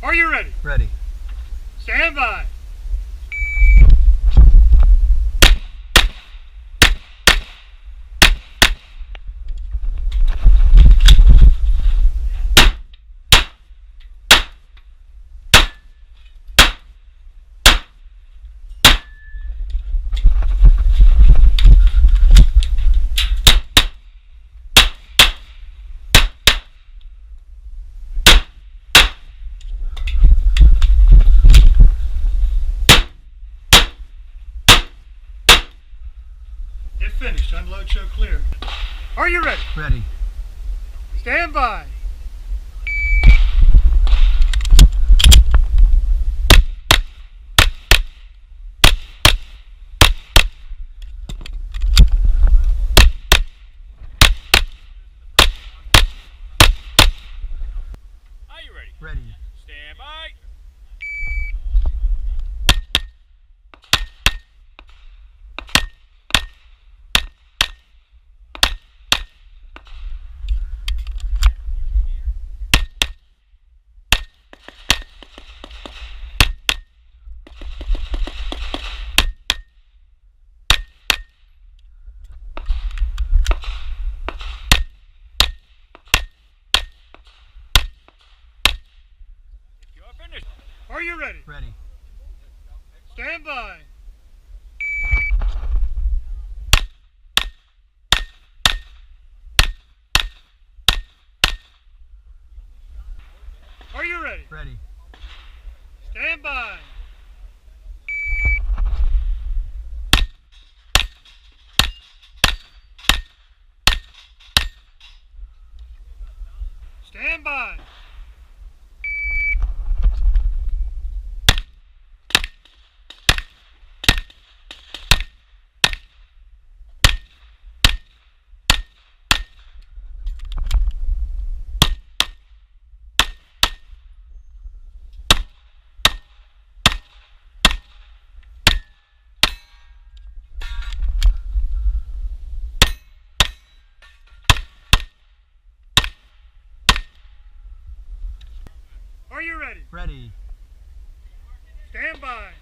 Are you ready? Ready. Stand by. If finished, unload, show clear. Are you ready? Ready. Stand by. Are you ready? Ready. Stand by. If you are finished. Are you ready? Ready. Stand by. Are you ready? Ready. Stand by. Stand by. Are you ready? Ready. Stand by.